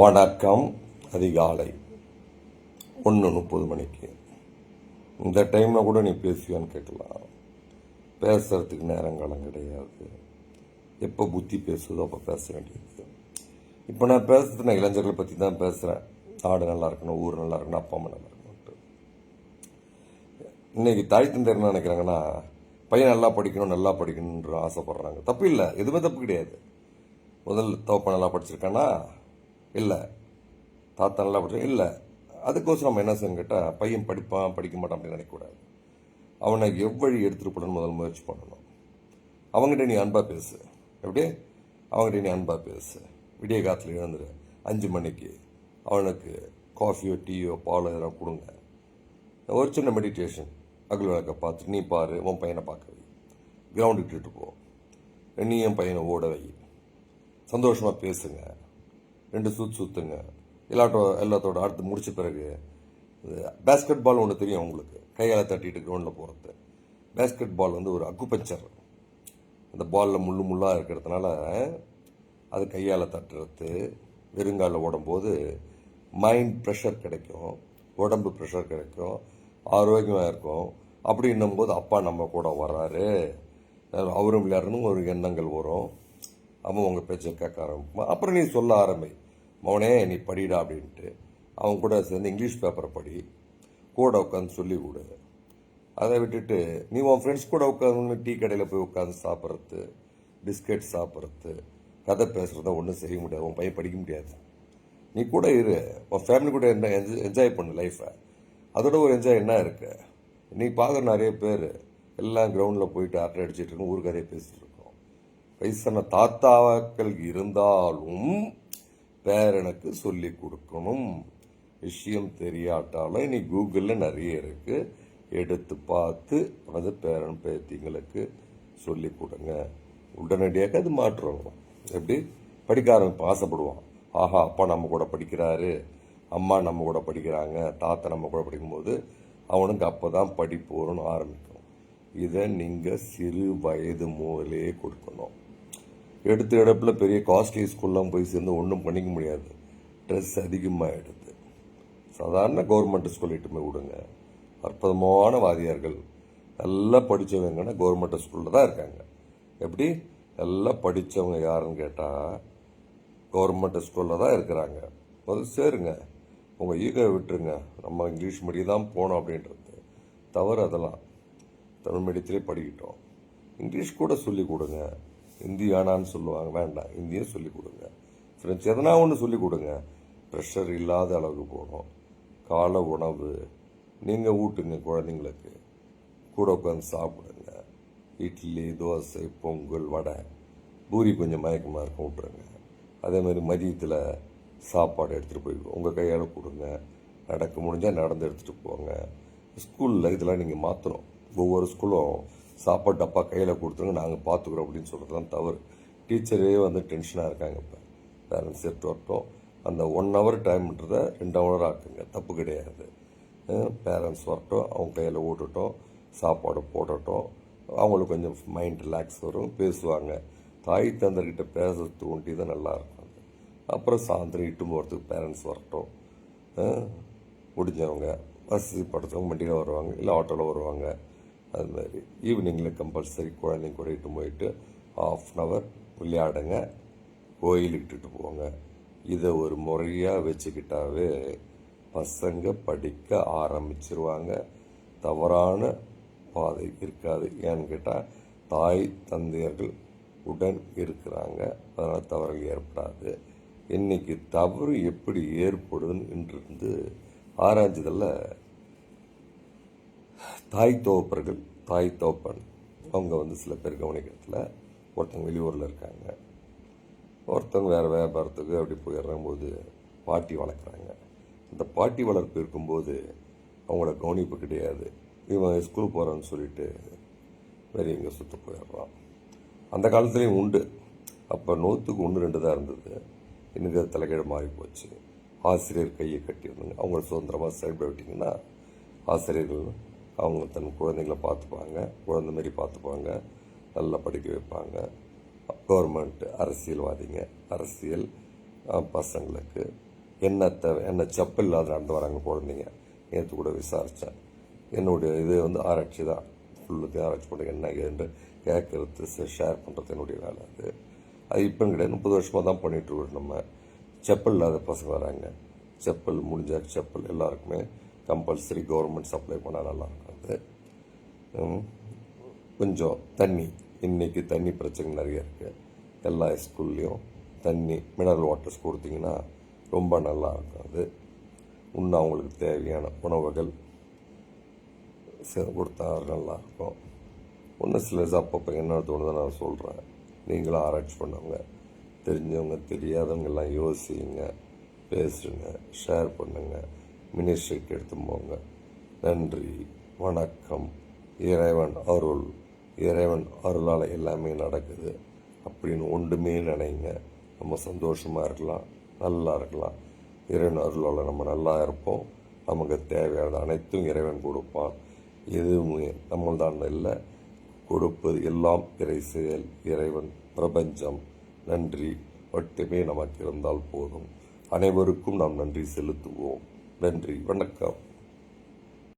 வணக்கம். அதிகாலை 1:30 மணிக்கு. இந்த டைமில் கூட நீ பேசுவியான்னு கேட்கலாம். பேசுறதுக்கு நேரங்காலம் கிடையாது. எப்போ புத்தி பேசுதோ அப்போ பேச வேண்டியது. இப்போ நான் பேசுறது நான் இளைஞர்களை பற்றி தான் பேசுகிறேன். நாடு நல்லா இருக்கணும், ஊர் நல்லா இருக்கணும், அப்பா அம்மா நல்லா இருக்கணும்ட்டு. இன்னைக்கு தாய் தந்தை என்ன நினைக்கிறாங்கன்னா, பையன் நல்லா படிக்கணும்ன்ற ஆசைப்படுறாங்க. தப்பு இல்லை, எதுவுமே தப்பு கிடையாது. முதல் தோப்ப நல்லா படிச்சிருக்கானா இல்லை, தாத்தா நல்லா படிச்சா இல்லை. அதுக்கோசரம் நம்ம என்ன செய்யணும் கேட்டால், பையன் படிப்பான் படிக்க மாட்டான் அப்படின்னு நினைக்கக்கூடாது. அவனை எவ்வழி எடுத்துகிட்டு போடணும்னு முதல் முயற்சி பண்ணணும். அவங்ககிட்ட நீ அன்பாக பேசு. எப்படி? அவங்ககிட்ட நீ அன்பாக பேசு. விடிய காலத்தில் எழுந்துரு 5 மணிக்கு அவனுக்கு காஃபியோ டீயோ பாலோ எதனா கொடுங்க. ஒரு சின்ன மெடிடேஷன், அகல் விளக்க பார்த்துட்டு நீ பாரு, உன் பையனை பார்க்க வை. கிரவுண்டுக்கு இட்டுட்டு போ, நீ என் பையனை ஓட வை. சந்தோஷமாக பேசுங்க, 2 சுத்துங்க. எல்லாத்தோட அடுத்து முடிச்ச பிறகு பேஸ்கெட் பால் ஒன்று தெரியும் உங்களுக்கு, கையால் தட்டிட்டு கிரவுண்டில் போகிறது. பேஸ்கெட் பால் ஒரு அக்குபஞ்சர். அந்த பாலில் முள்ளாக இருக்கிறதுனால அது கையால் தட்டுறது. வெறுங்காலில் ஓடும்போது மைண்ட் ப்ரெஷர் கிடைக்கும், உடம்பு ப்ரெஷர் கிடைக்கும், ஆரோக்கியமாக இருக்கும். அப்படின்னும் போது அப்பா நம்ம கூட வர்றாரு, அவரும் விளையாடணும் ஒரு எண்ணங்கள் வரும். அவன் உங்கள் பேச்சை கேட்க ஆரம்பிப்பான். அப்புறம் நீ சொல்ல ஆரம்பி, மவனே நீ படிடா அப்படின்ட்டு. அவன் கூட சேர்ந்து இங்கிலீஷ் பேப்பரை படி, கூட உட்காந்து சொல்லி கொடு. அதை விட்டுட்டு நீ உன் ஃப்ரெண்ட்ஸ் கூட உட்காந்து டீ கடையில் போய் உட்காந்து சாப்பிட்றது, பிஸ்கெட் சாப்பிட்றது, கதை பேசுகிறத ஒன்றும் செய்ய முடியாது. உன் பையன் படிக்க முடியாது. நீ கூட இரு, உன் ஃபேமிலி கூட என்ன என்ஜாய் பண்ணு லைஃப்பை. அதோட ஒரு என்ஜாய் என்ன இருக்கு? நீ பார்க்குற நிறைய பேர் எல்லாம் கிரவுண்டில் போயிட்டு அரட்டை அடிச்சிட்டு இருக்கோம், ஊர் கதையை பேசிட்டு இருக்கோம். வயசான தாத்தாக்கள் இருந்தாலும் பேரனுக்கு சொல்லி கொடுக்கணும். விஷயம் தெரியாட்டாலும் நீ கூகுளில் நிறைய இருக்கு, எடுத்து பார்த்து அது பேரன் பேத்திங்களுக்கு சொல்லி கொடுங்க. உடனடியாக அது மாற்றம். எப்படி? படிக்க ஆரம்பிப்போம், ஆசைப்படுவான். ஆஹா, அப்பா நம்ம கூட படிக்கிறாரு, அம்மா நம்ம கூட படிக்கிறாங்க, தாத்தா நம்ம கூட படிக்கும்போது அவனுக்கு அப்போ தான் படிப்பு வரும்னு ஆரம்பிக்கும். இதை நீங்கள் சிறு வயது முதலே கொடுக்கணும். எடுத்த இடத்துல பெரிய காஸ்ட்லி ஸ்கூல்லாம் போய் சேர்ந்து ஒன்றும் பண்ணிக்க முடியாது. ட்ரெஸ் அதிகமாகிடுது. சாதாரண கவர்மெண்ட் ஸ்கூல் இட்டுமே விடுங்க. அற்புதமான வாதியார்கள், நல்லா படித்தவங்கன்னா கவர்மெண்ட் ஸ்கூலில் தான் இருக்காங்க. எப்படி? நல்லா படித்தவங்க யாருன்னு கேட்டால் கவர்மெண்ட் ஸ்கூலில் தான் இருக்கிறாங்க. அது சேருங்க, உங்கள் ஈகோ விட்டுருங்க. நம்ம இங்கிலீஷ் மீடியம் தான் போனோம் அப்படின்றது தவறு. அதெல்லாம் தமிழ் மீடியத்திலே படிக்கிட்டோம். இங்கிலீஷ் கூட சொல்லிக் கொடுங்க. ஹிந்தி ஆனான்னு சொல்லுவாங்க, வேண்டாம், ஹிந்தியும் சொல்லிக் கொடுங்க. ஃப்ரெண்ட்ஸ் எதனா ஒன்று சொல்லிக் கொடுங்க. ப்ரெஷர் இல்லாத அளவுக்கு போகணும். காலை உணவு நீங்கள் ஊட்டுங்க குழந்தைங்களுக்கு, கூட உட்காந்து சாப்பிடுங்க. இட்லி, தோசை, பொங்கல், வடை, பூரி கொஞ்சம் மயக்கமாக இருக்கும், விட்டுருங்க. அதேமாதிரி மதியத்தில் சாப்பாடு எடுத்துகிட்டு போய் உங்கள் கையால் கொடுங்க. நடக்க முடிஞ்சால் நடந்து எடுத்துகிட்டு போங்க. ஸ்கூலில் இதெல்லாம் நீங்கள் மாற்றணும். ஒவ்வொரு ஸ்கூலும் சாப்பாடு டப்பா கையில் கொடுத்துருங்க, நாங்கள் பார்த்துக்குறோம் அப்படின்னு சொல்கிறது தான் தவறு. டீச்சரே டென்ஷனாக இருக்காங்க. இப்போ பேரண்ட்ஸ் எடுத்து வரட்டும், அந்த 1 hour டைம்ன்றதை 2 hour ஆக்குங்க, தப்பு கிடையாது. பேரண்ட்ஸ் வரட்டும், அவங்க கையில் ஓட்டுட்டோம், சாப்பாடு போடட்டும், அவங்களுக்கு கொஞ்சம் மைண்ட் ரிலாக்ஸ் வரும், பேசுவாங்க. தாய் தந்தர்கிட்ட பேச தூண்டி தான் நல்லாயிருக்கும். அப்புறம் சாயந்தரம் இட்டு போகிறதுக்கு பேரண்ட்ஸ் வரட்டும். முடிஞ்சவங்க வசதி படுத்தவங்க வண்டியில் வருவாங்க, இல்லை ஆட்டோவில் வருவாங்க. அதுமாதிரி ஈவினிங்கில் கம்பல்சரி குழந்தைங்க கூட இட்டு போயிட்டு 1/2 hour விளையாடுங்க, கோயிலுக்கு இட்டுட்டு போங்க. இதை ஒரு முறையாக வச்சுக்கிட்டாவே பசங்க படிக்க ஆரம்பிச்சிருவாங்க. தவறான பாதை இருக்காது. ஏன்னு கேட்டால் தாய் தந்தையர்கள் உடன் இருக்கிறாங்க, அதனால் தவறுகள் ஏற்படாது. இன்னைக்கு தவறு எப்படி ஏற்படுதுன்னு இன்றிருந்து ஆராய்ஞ்சதில் தாய் தோப்பன் அவங்க சில பேர் கவனிக்கிறதுல, ஒருத்தவங்க வெளியூரில் இருக்காங்க, ஒருத்தவங்க வேறு வியாபாரத்துக்கு அப்படி போயிடுறம்போது பாட்டி வளர்க்குறாங்க. இந்த பாட்டி வளர்ப்பு இருக்கும்போது அவங்கள கவனிப்பு கிடையாது. இவன் ஸ்கூல் போகிறான்னு சொல்லிட்டு வேறு எங்கே சுற்ற போயிடுறான். அந்த காலத்துலேயும் உண்டு. அப்போ 100க்கு 1 2 தான் இருந்தது. இன்னைக்கு தலைகீழ மாறி போச்சு. ஆசிரியர் கையை கட்டியிருந்தாங்க. அவங்கள சுதந்திரமாக செயல்பட விட்டிங்கன்னா ஆசிரியர்கள் அவங்க தன் குழந்தைங்களை பார்த்துப்பாங்க, குழந்தை மாரி பார்த்துப்பாங்க, நல்லா படிக்க வைப்பாங்க. கவர்மெண்ட் அரசியல்வாதிங்க, அரசியல் பசங்களுக்கு என்ன தேவை, என்ன செப்பல் இல்லாத நடந்து வராங்க குழந்தைங்க. நேற்று கூட விசாரித்தேன். என்னுடைய இது வந்து ஆராய்ச்சி தான், ஃபுல்லுக்கு ஆராய்ச்சி பண்ண என்ன ஏன்னு கேட்கறது, ஷேர் பண்ணுறது என்னுடைய வேலை. அது இப்போ கிடையாது, 30 வருஷமாக தான் பண்ணிகிட்ருக்கோம். நம்ம செப்பல் இல்லாத பசங்க வராங்க, செப்பல் முடிஞ்ச செப்பல் எல்லாருக்குமே கம்பல்சரி கவர்மெண்ட் சப்ளை பண்ணால் நல்லா இருக்காது. கொஞ்சம் தண்ணி, இன்றைக்கி தண்ணி பிரச்சனை நிறைய இருக்குது. எல்லா ஸ்கூல்லேயும் தண்ணி மினரல் வாட்டர்ஸ் கொடுத்தீங்கன்னா ரொம்ப நல்லா இருக்கும். அது இன்னும் அவங்களுக்கு தேவையான உணவுகள் கொடுத்தா நல்லாயிருக்கும். ஒன்றும் சில அப்பப்போ என்ன தோணுதை நான் சொல்கிறேன். நீங்களும் ஆராய்ச்சி பண்ணவங்க, தெரிஞ்சவங்க தெரியாதவங்க எல்லாம் யோசிங்க, பேசுங்க, ஷேர் பண்ணுங்க, மினிஸ்ட்ரிக்கு எடுத்து போங்க. நன்றி, வணக்கம். இறைவன் அருள், இறைவன் அருளால் எல்லாமே நடக்குது அப்படின்னு ஒன்றுமே நினைங்க. நம்ம சந்தோஷமாக இருக்கலாம், நல்லா இருக்கலாம். இறைவன் அருளால் நம்ம நல்லா இருப்போம். நமக்கு தேவையானது அனைத்தும் இறைவன் கொடுப்பான். எதுவுமே நம்மள்தான் இல்லை, கொடுப்பது எல்லாம் இறை செயல், இறைவன், பிரபஞ்சம். நன்றி மட்டுமே நமக்கு இருந்தால் போதும். அனைவருக்கும் நாம் நன்றி செலுத்துவோம். நன்றி, வணக்கம்.